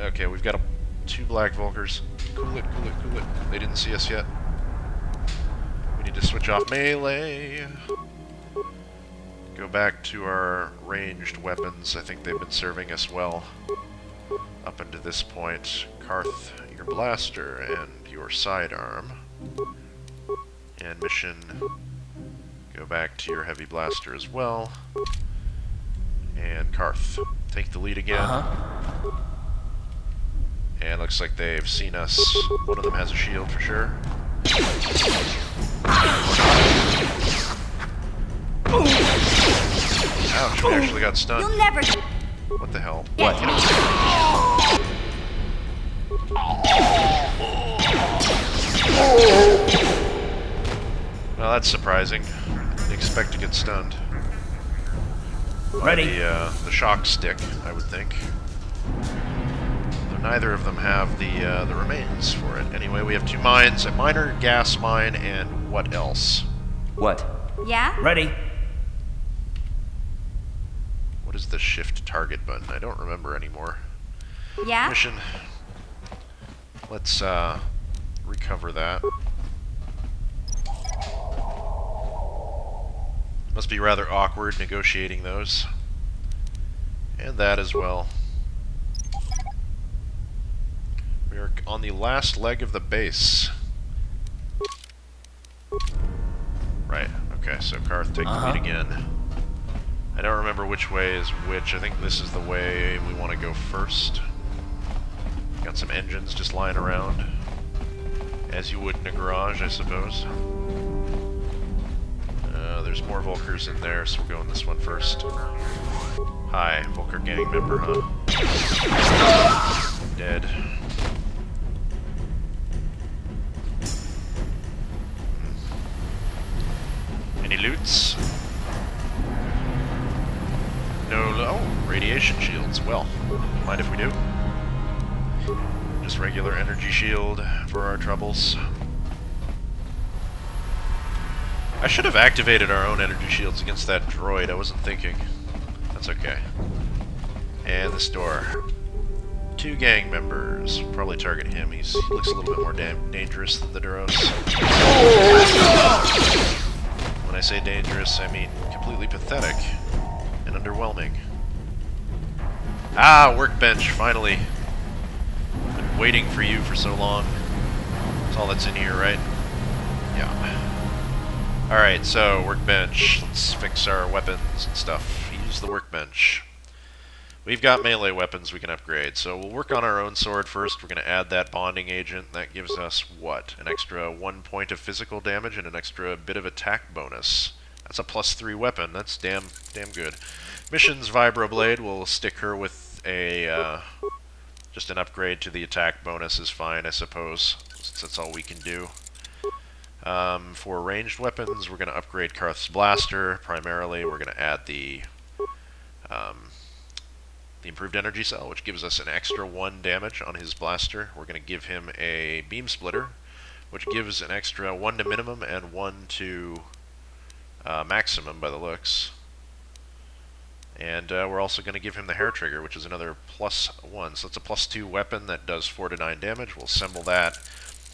Okay, we've got two Black Vulkars. Cool it, cool it, cool it. They didn't see us yet. We need to switch off melee. Go back to our ranged weapons. I think they've been serving us well up until this point. Karth, your blaster, and your sidearm. And Mission, go back to your heavy blaster as well. And Karth, take the lead again. And looks like they've seen us. One of them has a shield for sure. Ouch, we actually got stunned. You'll never. What the hell? What? Well, that's surprising. Didn't expect to get stunned. Ready? The shock stick, I would think. Though neither of them have the remains for it. Anyway, we have two mines: a miner, gas mine, and what else? What? Yeah? Ready? What is the shift target button? I don't remember anymore. Yeah? Mission. Let's recover that. Must be rather awkward negotiating those. And that as well. We are on the last leg of the base. Right, okay, so Karth, take the lead again. I don't remember which way is which. I think this is the way we want to go first. Got some engines just lying around. As you would in a garage, I suppose. There's more Vulkars in there, so we're going this one first. Hi, Vulkar gang member, huh? Dead. Any loots? No, oh, radiation shields. Well, mind if we do? Just regular energy shield for our troubles. I should have activated our own energy shields against that droid. I wasn't thinking. That's okay. And this door. Two gang members. Probably target him. He looks a little bit more dangerous than the Duros. When I say dangerous, I mean completely pathetic and underwhelming. Ah, workbench, finally. Been waiting for you for so long. That's all that's in here, right? Yeah. Alright, so workbench. Let's fix our weapons and stuff. Use the workbench. We've got melee weapons we can upgrade, so we'll work on our own sword first. We're going to add that bonding agent. That gives us, what? An extra 1 point of physical damage and an extra bit of attack bonus. That's a +3 weapon. That's damn good. Mission's Vibroblade. We'll stick her with a, just an upgrade to the attack bonus is fine, I suppose, since that's all we can do. For ranged weapons, we're going to upgrade Karth's blaster. Primarily, we're going to add the improved energy cell, which gives us an extra 1 damage on his blaster. We're going to give him a beam splitter, which gives an extra 1 to minimum and 1 to maximum by the looks. And we're also going to give him the hair trigger, which is another +1. So it's a +2 weapon that does 4 to 9 damage. We'll assemble that.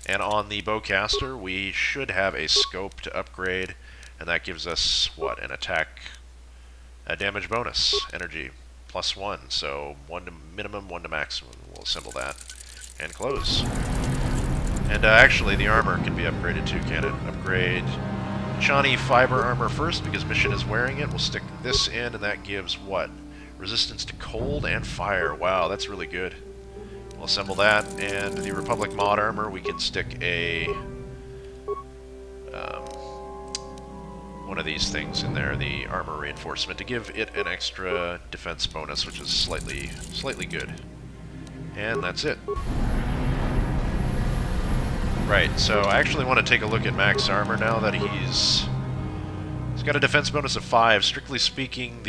And on the bowcaster, we should have a scope to upgrade, and that gives us, what, an attack, a damage bonus, energy, +1. So 1 to minimum, 1 to maximum. We'll assemble that and close. And actually, the armor can be upgraded too, can it? Upgrade Chani fiber armor first, because Mission is wearing it. We'll stick this in, and that gives, what? Resistance to cold and fire. Wow, that's really good. We'll assemble that, and the Republic mod armor, we can stick a one of these things in there, the armor reinforcement, to give it an extra defense bonus, which is slightly good. And that's it. Right, so I actually want to take a look at Mac's armor now that he's got a defense bonus of 5. Strictly speaking,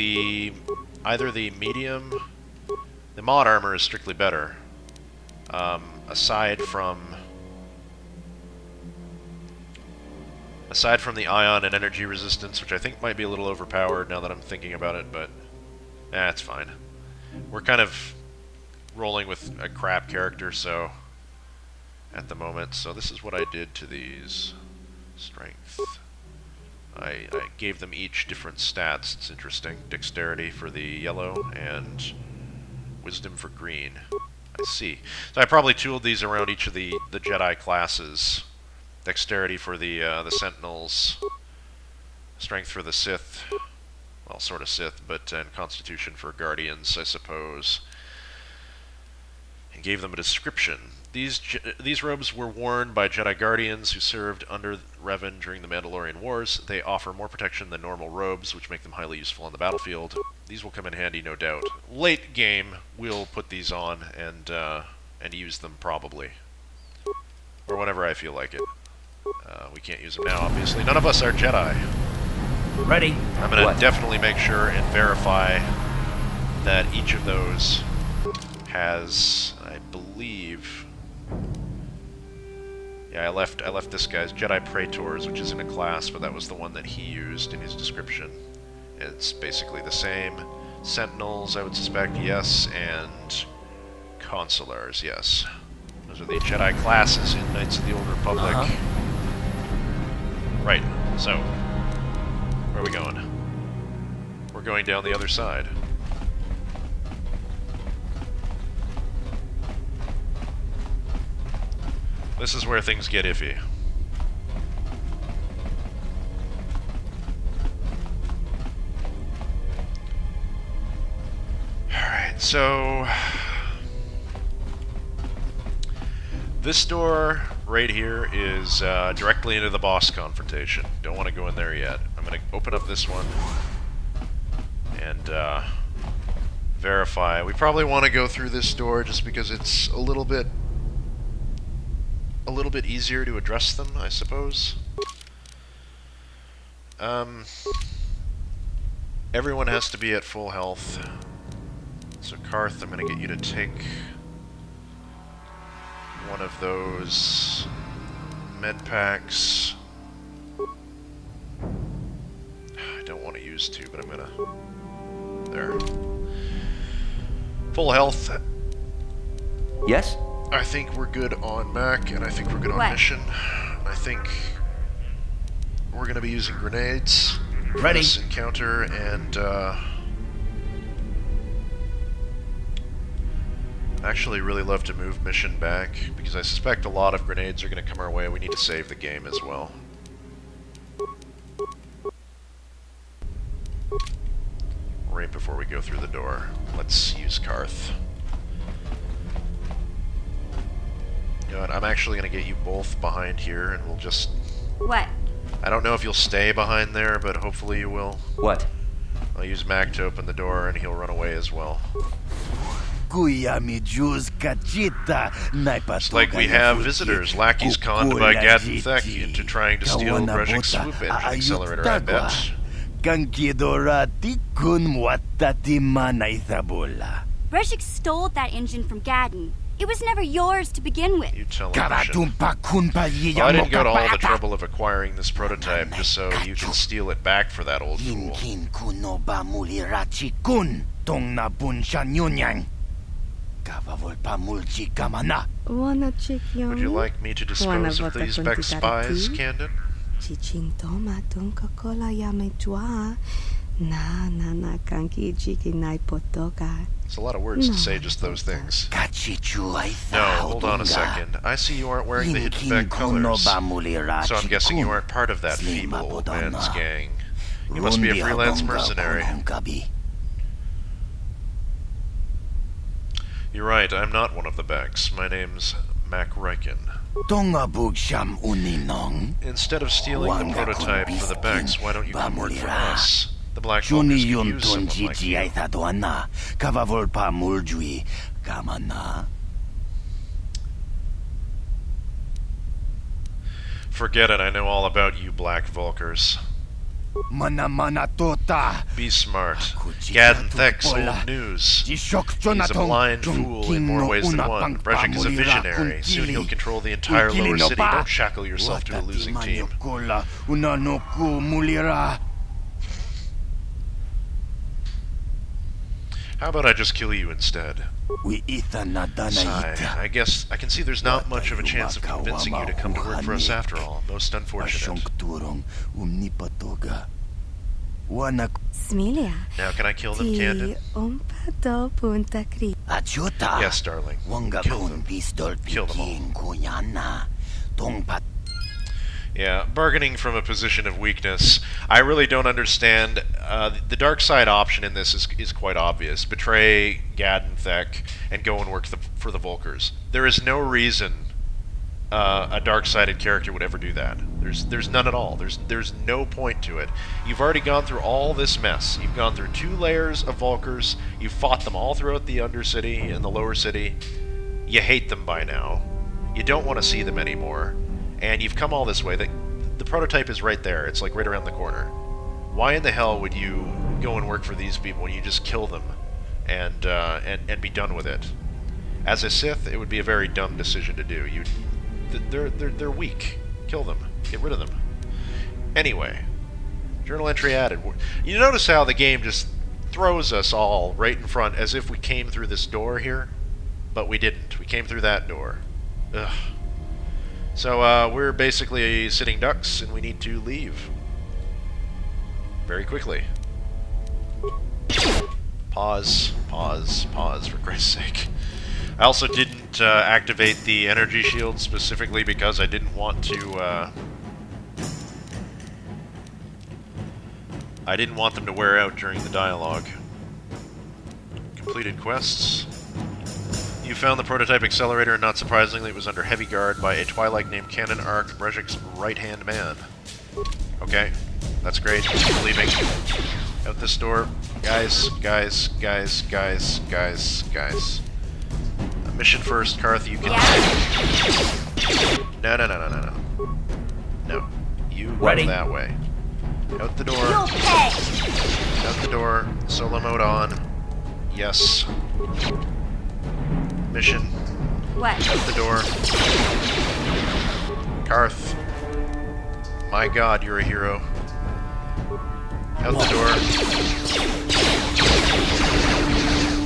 either the medium, the mod armor is strictly better. Aside from the ion and energy resistance, which I think might be a little overpowered now that I'm thinking about it, but it's fine. We're rolling with a crap character, so at the moment. So this is what I did to these. Strength. I gave them each different stats. It's interesting. Dexterity for the yellow and wisdom for green. I see. So I probably tooled these around each of the Jedi classes. Dexterity for the Sentinels. Strength for the Sith. Well, sort of Sith, but and Constitution for Guardians, I suppose. And gave them a description. These robes were worn by Jedi Guardians who served under Revan during the Mandalorian Wars. They offer more protection than normal robes, which make them highly useful on the battlefield. These will come in handy, no doubt. Late game, we'll put these on and use them, probably. Or whenever I feel like it. We can't use them now, obviously. None of us are Jedi. Ready. I'm going to definitely make sure and verify that each of those has, I believe... Yeah, I left this guy's Jedi Praetors, which isn't a class, but that was the one that he used in his description. It's basically the same. Sentinels, I would suspect, yes, and Consulars, yes. Those are the Jedi classes in Knights of the Old Republic. Right, so, where are we going? We're going down the other side. This is where things get iffy. Alright, so... this door right here is directly into the boss confrontation. Don't want to go in there yet. I'm going to open up this one and verify. We probably want to go through this door just because it's a little bit easier to address them, I suppose. Everyone has to be at full health. So Karth, I'm going to get you to take one of those med packs. I don't want to use two, but I'm going to... There. Full health. Yes? I think we're good on Mac, and I think we're good on Mission. I think we're going to be using grenades for this encounter, and actually really love to move Mission back, because I suspect a lot of grenades are going to come our way. We need to save the game as well. Right before we go through the door, let's use Karth. You know what, I'm actually going to get you both behind here, and we'll just... What? I don't know if you'll stay behind there, but hopefully you will. What? I'll use Mac to open the door, and he'll run away as well. It's like we have visitors. Lackeys conned by Gadden Thek into trying to steal Brejik's swoop engine accelerator, I bet. Brejik stole that engine from Gadden. It was never yours to begin with. You tell him. Well, I didn't go to all the trouble of acquiring this prototype just so you can steal it back for that old fool. Would you like me to dispose of these Beck spies, Kandon? It's a lot of words to say just those things. No, hold on a second. I see you aren't wearing the hidden Beck colors, so I'm guessing you aren't part of that feeble old man's gang. You must be a freelance mercenary. You're right, I'm not one of the Becks. My name's Mac Riken. Instead of stealing the prototype for the Becks, why don't you come work for us? The Black Vulkars could use someone like you. Forget it, I know all about you Black Vulkars. Be smart. Gadden Thek's old news. He's a blind fool in more ways than one. Brejik is a visionary. Soon he'll control the entire lower city. Don't shackle yourself to a losing team. How about I just kill you instead? Sigh. I guess I can see there's not much of a chance of convincing you to come to work for us after all. Most unfortunate. Smilia. Now, can I kill them, Kandon? Yes, darling. Kill them. Kill them all. Yeah, bargaining from a position of weakness. I really don't understand. The dark side option in this is quite obvious. Betray Kandon and go and work for the Vulkars. There is no reason a dark-sided character would ever do that. There's none at all. There's no point to it. You've already gone through all this mess. You've gone through 2 layers of Vulkars. You've fought them all throughout the Undercity and the Lower City. You hate them by now. You don't want to see them anymore. And you've come all this way. The prototype is right there. It's like right around the corner. Why in the hell would you go and work for these people when you just kill them and be done with it? As a Sith, it would be a very dumb decision to do. They're weak. Kill them. Get rid of them. Anyway, journal entry added. You notice how the game just throws us all right in front as if we came through this door here, but we didn't. We came through that door. Ugh. So, we're basically sitting ducks, and we need to leave. Very quickly. Pause, for Christ's sake. I also didn't activate the energy shield specifically because I didn't want to, I didn't want them to wear out during the dialogue. Completed quests. You found the prototype accelerator, and not surprisingly, it was under heavy guard by a Twilight named Kandon Ark, Brejik's right-hand man. Okay, that's great. Leaving. Out this door. Guys. Mission first, Karth, you can... No. No. You go that way. Out the door. Out the door. Solo mode on. Yes. Mission. What? Out the door. Karth. My god, you're a hero. Out the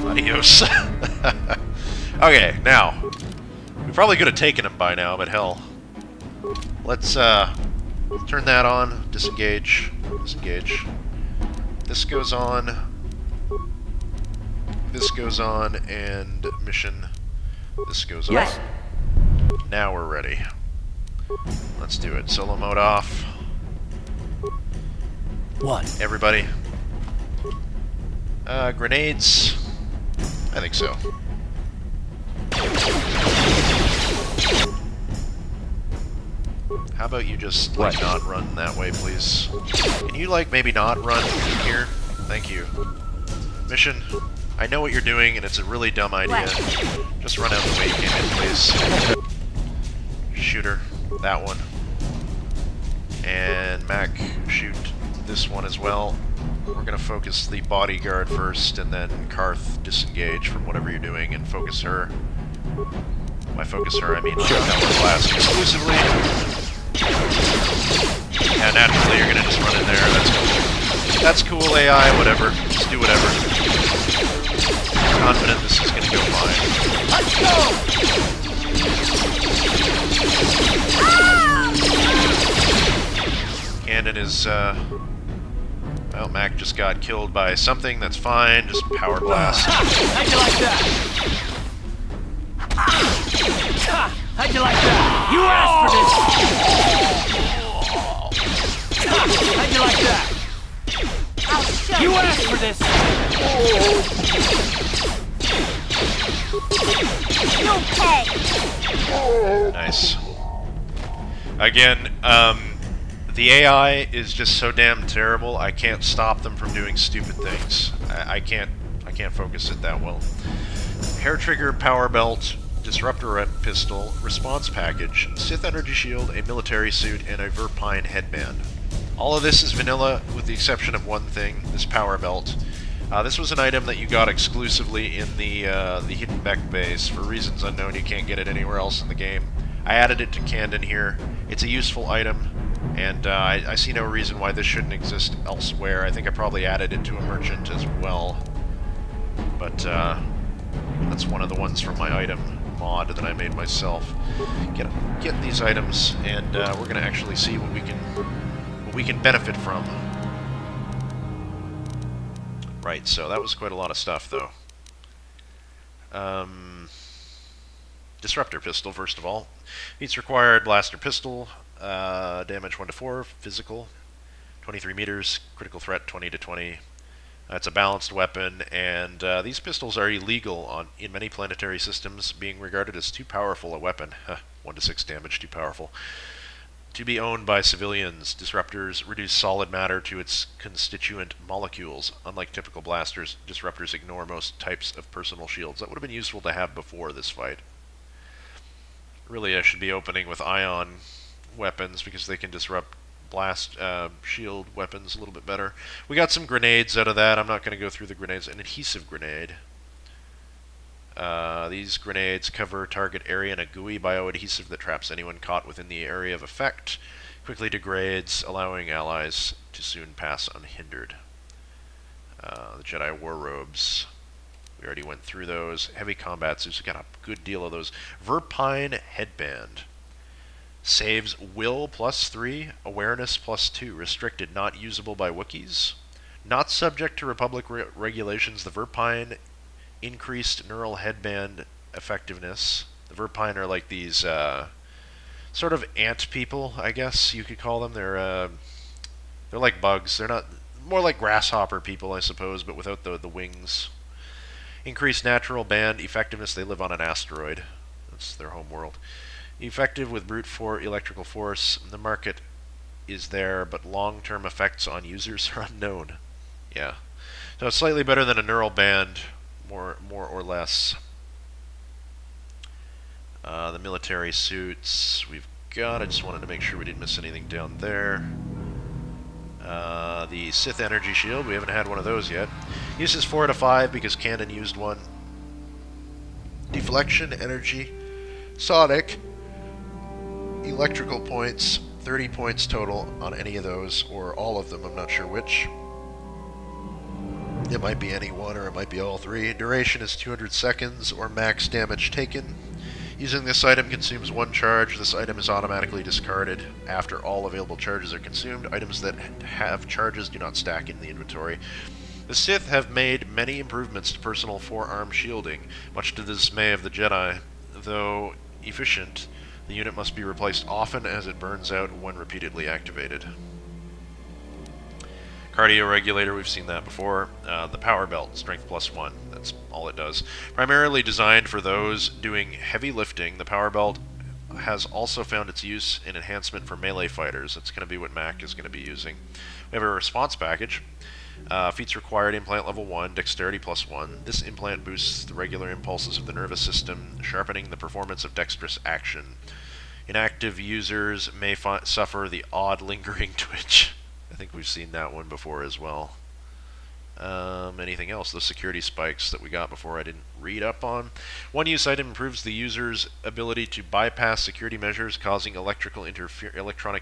door. Adios. Okay, now. We probably could have taken him by now, but hell. Let's turn that on. Disengage. Disengage. This goes on. This goes on, and mission. This goes on. Yes. Now we're ready. Let's do it. Solo mode off. What? Everybody. Grenades. I think so. How about you just, like, not run that way, please? Can you, like, maybe not run here? Thank you. Mission. I know what you're doing, and it's a really dumb idea. Just run out the way you came in, please. Shooter. That one. And Mac, shoot this one as well. We're going to focus the bodyguard first, and then Karth disengage from whatever you're doing and focus her. By focus her, I mean like Power Blast exclusively. Yeah, naturally you're going to just run in there. That's cool, AI, whatever. Just do whatever. I'm confident this is going to go fine. Let's go! Kandon is, well, Mac just got killed by something, that's fine, just Power Blast. How'd you like that? How'd you like that? You asked for this! How'd you like that? You asked for this! Nice. Again, the AI is just so damn terrible, I can't stop them from doing stupid things. I can't focus it that well. Hair trigger, power belt, disruptor pistol, response package, Sith energy shield, a military suit, and a Verpine headband. All of this is vanilla, with the exception of one thing, this power belt. This was an item that you got exclusively in the Hidden Black Base. For reasons unknown, you can't get it anywhere else in the game. I added it to Kandon here. It's a useful item, and I see no reason why this shouldn't exist elsewhere. I think I probably added it to a merchant as well. but that's one of the ones from my item mod that I made myself. Get these items, and we're gonna actually see what we can benefit from. Right, so that was quite a lot of stuff, though. Disruptor pistol, first of all. Each required blaster pistol, damage 1 to 4, physical, 23 meters, critical threat 20 to 20. It's a balanced weapon, and these pistols are illegal in many planetary systems, being regarded as too powerful a weapon. 1 to 6 damage, too powerful. To be owned by civilians, disruptors reduce solid matter to its constituent molecules. Unlike typical blasters, disruptors ignore most types of personal shields. That would have been useful to have before this fight. Really, I should be opening with ion weapons because they can disrupt blast shield weapons a little bit better. We got some grenades out of that. I'm not going to go through the grenades. An adhesive grenade. These grenades cover target area in a gooey bioadhesive that traps anyone caught within the area of effect. Quickly degrades, allowing allies to soon pass unhindered. The Jedi War Robes. We already went through those. Heavy combat suits. We got a good deal of those. Verpine Headband. Saves will +3, awareness +2. Restricted, not usable by Wookiees. Not subject to Republic regulations. The Verpine increased neural headband effectiveness. The Verpine are like these sort of ant people, I guess you could call them. They're like bugs. They're not, more like grasshopper people, I suppose, but without the wings. Increased natural band effectiveness. They live on an asteroid. That's their home world. Effective with brute electrical force. The market is there, but long-term effects on users are unknown. Yeah. So it's slightly better than a neural band, more or less. The military suits we've got. I just wanted to make sure we didn't miss anything down there. The Sith energy shield. We haven't had one of those yet. Uses 4 out of 5 because Kandon used one. Deflection, energy, sonic, electrical points, 30 points total on any of those, or all of them, I'm not sure which. It might be any one, or it might be all three. Duration is 200 seconds, or max damage taken. Using this item consumes 1 charge. This item is automatically discarded after all available charges are consumed. Items that have charges do not stack in the inventory. The Sith have made many improvements to personal forearm shielding, much to the dismay of the Jedi. Though efficient, the unit must be replaced often as it burns out when repeatedly activated. Cardio regulator, we've seen that before. The power belt, strength +1, that's all it does. Primarily designed for those doing heavy lifting, the power belt has also found its use in enhancement for melee fighters. That's going to be what Mac is going to be using. We have a response package. Feats required, implant level 1, dexterity +1. This implant boosts the regular impulses of the nervous system, sharpening the performance of dexterous action. Inactive users may suffer the odd lingering twitch. I think we've seen that one before as well. Anything else? Those security spikes that we got before I didn't read up on. One use item improves the user's ability to bypass security measures, causing electronic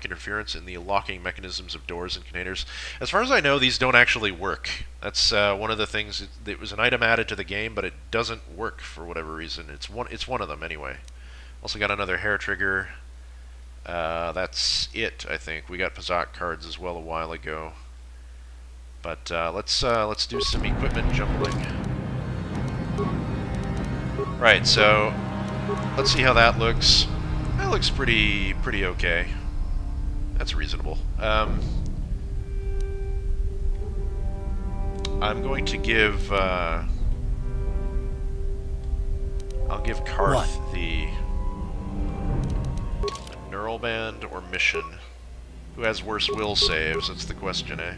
interference in the locking mechanisms of doors and containers. As far as I know, these don't actually work. That's one of the things. It was an item added to the game, but it doesn't work for whatever reason. It's one of them anyway. Also got another hair trigger. That's it, I think. We got Pazak cards as well a while ago. But let's do some equipment jumbling. Right, so let's see how that looks. That looks pretty okay. That's reasonable. I'm going to give I'll give Karth the neural band or mission. Who has worse will saves? That's the question, eh?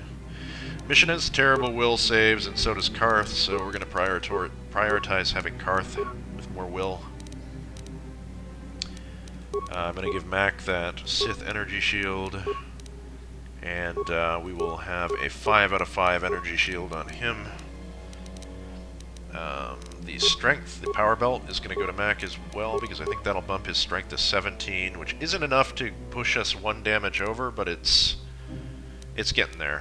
Mission has terrible will saves, and so does Karth, so we're going to prioritize having Karth with more will. I'm going to give Mac that Sith energy shield, and we will have a 5 out of 5 energy shield on him. The strength, the power belt, is going to go to Mac as well, because I think that'll bump his strength to 17, which isn't enough to push us 1 damage over, but it's getting there.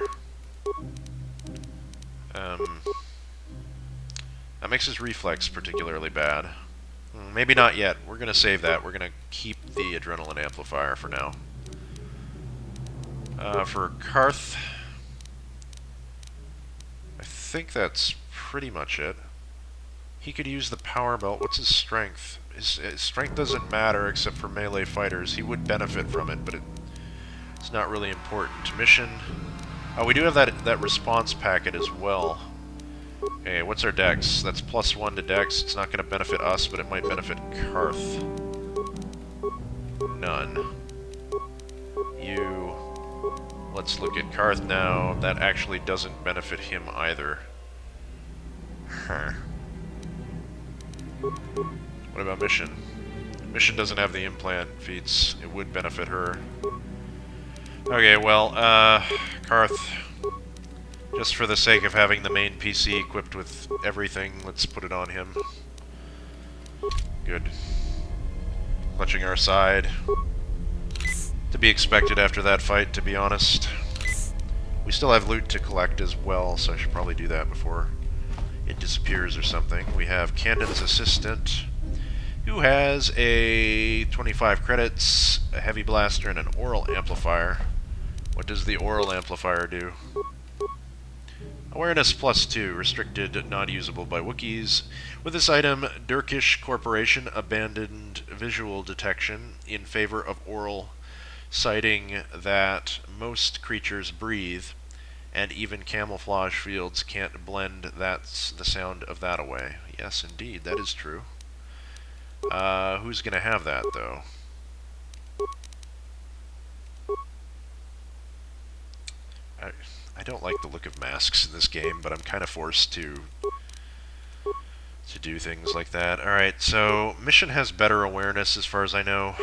That makes his reflex particularly bad. Maybe not yet. We're going to save that. We're going to keep the adrenaline amplifier for now. For Karth, I think that's pretty much it. He could use the power belt. What's his strength? His strength doesn't matter except for melee fighters. He would benefit from it, but it's not really important. Mission. Oh, we do have that response packet as well. Okay, what's our dex? That's +1 to dex. It's not going to benefit us, but it might benefit Karth. None. You. Let's look at Karth now. That actually doesn't benefit him either. Huh. What about Mission? Mission doesn't have the implant feats. It would benefit her. Okay, well, Karth, just for the sake of having the main PC equipped with everything, let's put it on him. Good. Clutching our side. To be expected after that fight, to be honest. We still have loot to collect as well, so I should probably do that before it disappears or something. We have Kandon's assistant, who has a 25 credits, a heavy blaster, and an oral amplifier. What does the oral amplifier do? Awareness +2, restricted, not usable by Wookiees. With this item, Dirkish Corporation abandoned visual detection in favor of oral, citing that most creatures breathe, and even camouflage fields can't blend the sound of that away. Yes, indeed, that is true. Who's gonna have that, though? I don't like the look of masks in this game, but I'm kind of forced to do things like that. Alright, so Mission has better awareness as far as I know.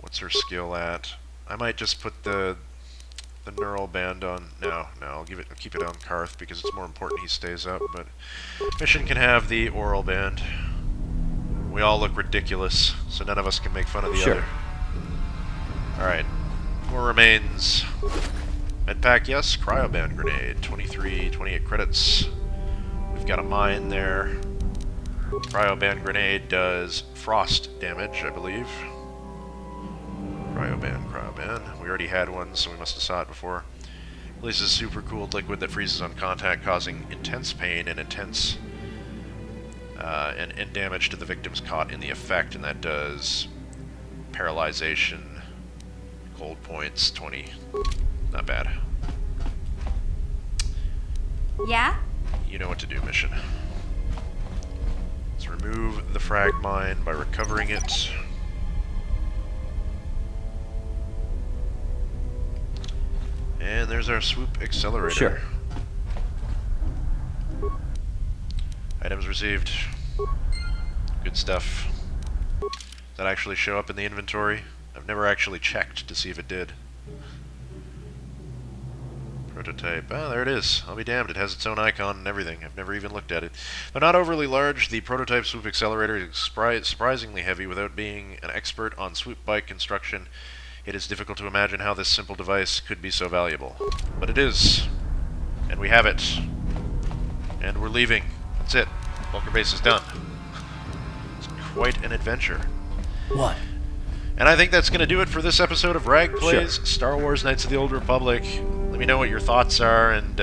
What's her skill at? I might just put the neural band on. No, I'll keep it on Karth because it's more important he stays up, but Mission can have the oral band. We all look ridiculous, so none of us can make fun of the other. Alright. 4 remains. Medpack, yes. Cryoband grenade. 28 credits. We've got a mine there. Cryoband grenade does frost damage, I believe. Cryoband. We already had one, so we must have saw it before. Releases super cooled liquid that freezes on contact, causing intense pain and intense and damage to the victims caught in the effect, and that does paralyzation, cold points, 20. Not bad. Yeah? You know what to do, Mission. Let's remove the frag mine by recovering it. And there's our swoop accelerator. Sure. Items received. Good stuff. Does that actually show up in the inventory? I've never actually checked to see if it did. Prototype. Oh, there it is. I'll be damned. It has its own icon and everything. I've never even looked at it. Though not overly large, the prototype swoop accelerator is surprisingly heavy. Without being an expert on swoop bike construction, it is difficult to imagine how this simple device could be so valuable. But it is. And we have it. And we're leaving. That's it. Vulkar Base is done. It's quite an adventure. What? And I think that's going to do it for this episode of Rag Plays Star Wars Knights of the Old Republic. Let me know what your thoughts are and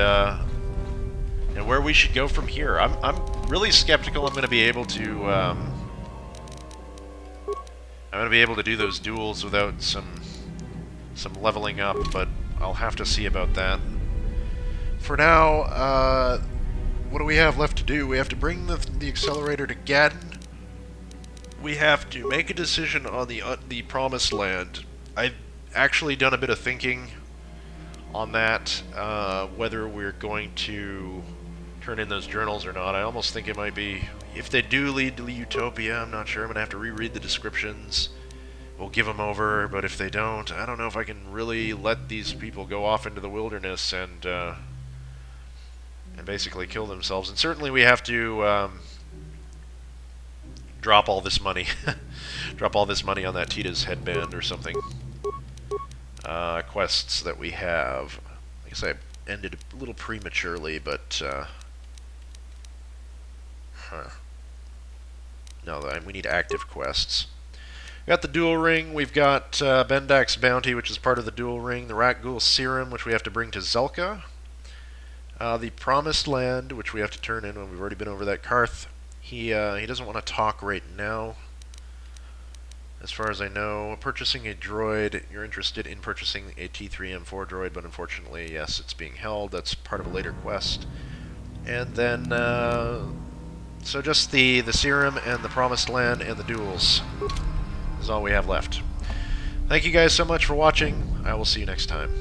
where we should go from here. I'm really skeptical I'm going to be able to do those duels without some leveling up, but I'll have to see about that. For now, what do we have left to do? We have to bring the accelerator to Kandon. We have to make a decision on the Promised Land. I've actually done a bit of thinking on that, whether we're going to turn in those journals or not. I almost think it might be, if they do lead to Utopia, I'm not sure. I'm going to have to reread the descriptions. We'll give them over, but if they don't, I don't know if I can really let these people go off into the wilderness and basically kill themselves. And certainly we have to drop all this money. Drop all this money on that Tita's headband or something. Quests that we have. I guess I ended a little prematurely, but No, we need active quests. Got the dual ring. We've got Bendak's bounty, which is part of the dual ring. The Rat-Ghoul serum, which we have to bring to Zelka. The Promised Land, which we have to turn in when we've already been over that. Karth, he doesn't want to talk right now. As far as I know, purchasing a droid. You're interested in purchasing a T3M4 droid, but unfortunately, yes, it's being held. That's part of a later quest. And then, so just the serum and the Promised Land and the duels is all we have left. Thank you guys so much for watching. I will see you next time.